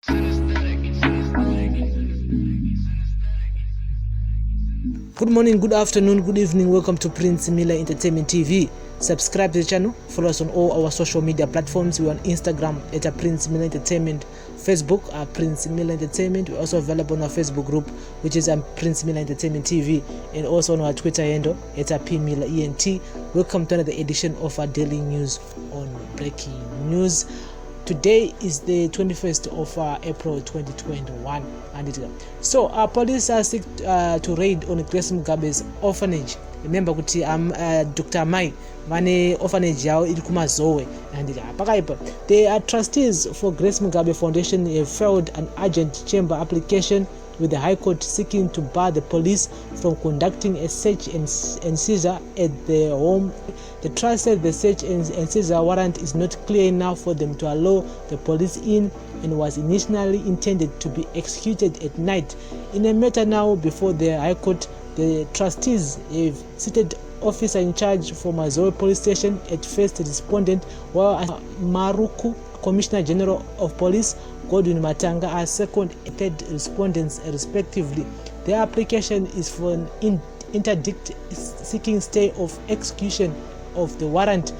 Good morning, good afternoon, good evening. Welcome to Prince Miller Entertainment TV. Subscribe to the channel. Follow us on all our social media platforms. We're on Instagram at Prince Miller Entertainment, Facebook Prince Miller Entertainment. We're also available on our Facebook group, which is Prince Miller Entertainment TV, and also on our Twitter handle at P Miller ENT. Welcome to another edition of our daily news on breaking news. Today is the 21st of April 2021, so police are seek to raid on Grace Mugabe'S orphanage. Remember kuti Dr. Mai vane orphanage yao iri kumazowe, and the trustees for Grace Mugabe Foundation have filed an urgent chamber application with the High Court seeking to bar the police from conducting a search and seizure at their home. The trust said the search and seizure warrant is not clear enough for them to allow the police in and was initially intended to be executed at night. In a matter now before the High Court, the trustees have cited officer in charge for Mazowe Police Station at first respondent, while Maruku, Commissioner General of Police, Godwin Matanga, are second and third respondents respectively. The application is for an interdict seeking stay of execution of the warrant.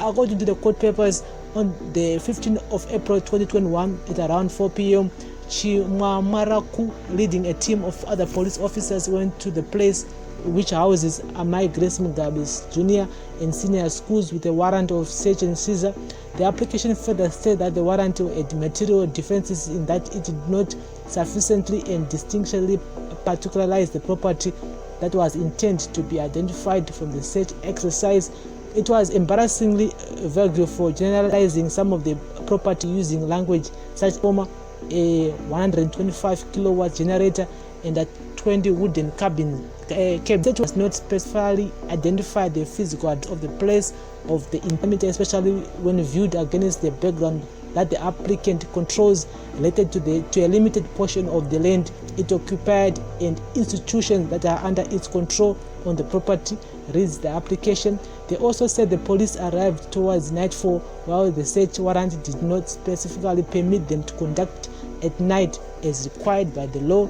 According to the court papers, on the 15th of April 2021 at around 4 p.m., Maraku, leading a team of other police officers, went to the place which houses Amai Grace Mugabe's junior and senior schools with a warrant of search and seizure. The application further said that the warrant had material defenses in that it did not sufficiently and distinctly particularize the property that was intended to be identified from the search exercise. It was embarrassingly vague for generalizing some of the property using language such as a 125 kilowatt generator and a 20 wooden cabin. That was not specifically identify the physical of the place of the impairment, especially when viewed against the background that the applicant controls related to a limited portion of the land it occupied and institutions that are under its control on the property, reads the application. They also said the police arrived towards nightfall, while the search warrant did not specifically permit them to conduct at night as required by the law.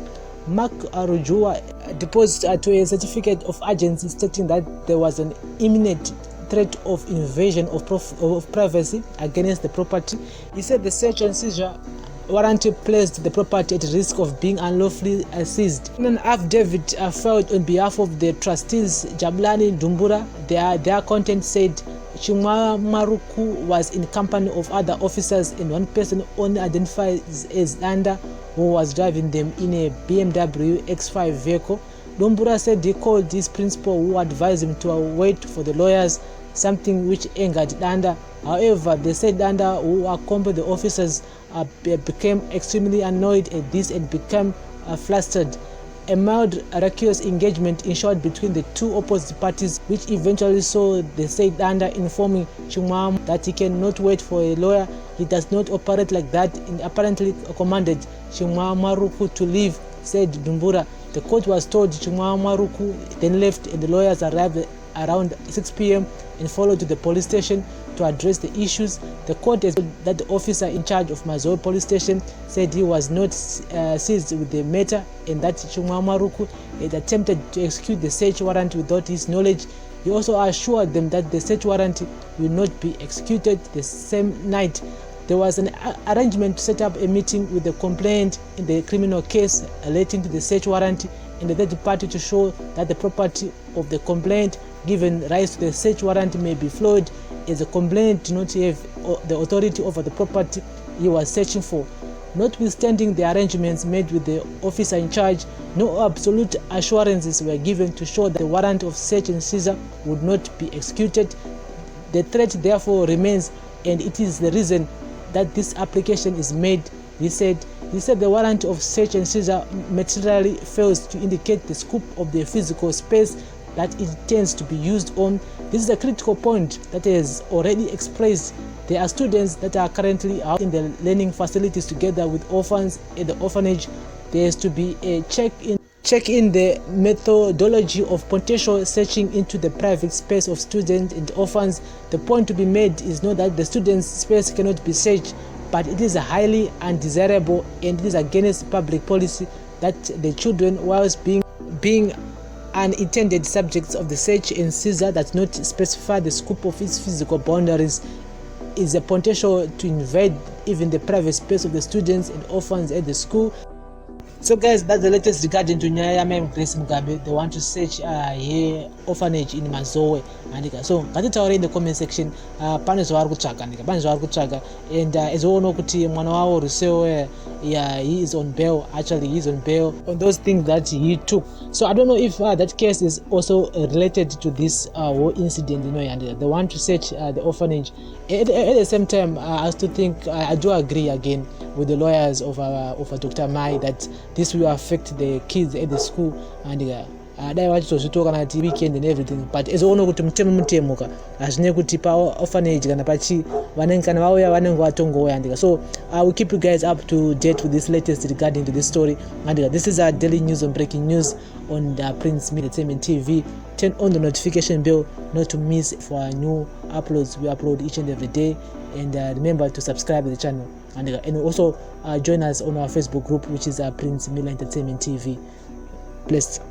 Mark Arujua deposed to a certificate of urgency stating that there was an imminent threat of invasion of privacy against the property. He said the search and seizure warrant placed the property at risk of being unlawfully seized. In an affidavit filed on behalf of the trustees, Jabulani Dumbura, their content said Chimwa Maruku was in company of other officers and one person only identified as Landa, who was driving them in a BMW X5 vehicle. Dumbura said he called his principal, who advised him to wait for the lawyers, something which angered Landa. However, they said Landa, who accompanied the officers, became extremely annoyed at this and became flustered. A mild raucous engagement ensued between the two opposite parties, which eventually saw the said Landa informing Chumam that he cannot wait for a lawyer. He does not operate like that, and apparently commanded Chumam Maruku to leave, said Dumbura. The court was told Chumam Maruku then left, and the lawyers arrived around 6 p.m. and followed to the police station to address the issues. The court has said that the officer in charge of Mazowe Police Station said he was not seized with the matter and that Chumwa Maruku had attempted to execute the search warrant without his knowledge. He also assured them that the search warrant will not be executed the same night. There was an arrangement to set up a meeting with the complainant in the criminal case relating to the search warrant and the third party to show that the property of the complainant given rise to the search warrant may be flawed, as the complainant did not have the authority over the property he was searching for. Notwithstanding the arrangements made with the officer in charge, no absolute assurances were given to show that the warrant of search and seizure would not be executed. The threat therefore remains, and it is the reason that this application is made. He said the warrant of search and seizure materially fails to indicate the scope of the physical space that it tends to be used on. This is a critical point that is already expressed. There are students that are currently out in the learning facilities together with orphans at the orphanage. There is to be a check in the methodology of potential searching into the private space of students and orphans. The point to be made is not that the students' space cannot be searched, but it is highly undesirable and it is against public policy that the children, whilst being unintended subjects of the search and seizure that not specify the scope of its physical boundaries, is a potential to invade even the private space of the students and orphans at the school. So guys, that's the latest regarding to Nyaya Grace Mugabe. They want to search here orphanage in Mazowe. So ngatitaure in the comment section pane zvavari kutsvaga and as we know kuti mwana wavo Rusewo, he is on bail. Actually, he is on bail on those things that he took. So I don't know if that case is also related to this whole incident, and they want to search the orphanage. At the same time, I still think I do agree again with the lawyers of Dr. Mai that this will affect the kids at the school, and dai vachitozvitoka kana kuti weekend and everything, but as ono kuti mutemo hazvine kuti pa orphanage kana pachi vanenge kana vauya vanenge vatongouya. So I will keep you guys up to date with this latest regarding to this story, and this is our daily news on breaking news on the Prince Media Entertainment TV. Turn on the notification bell not to miss for our new uploads. We upload each and every day, and remember to subscribe to the channel, and also join us on our Facebook group, which is Prince Media Entertainment TV. Blessed.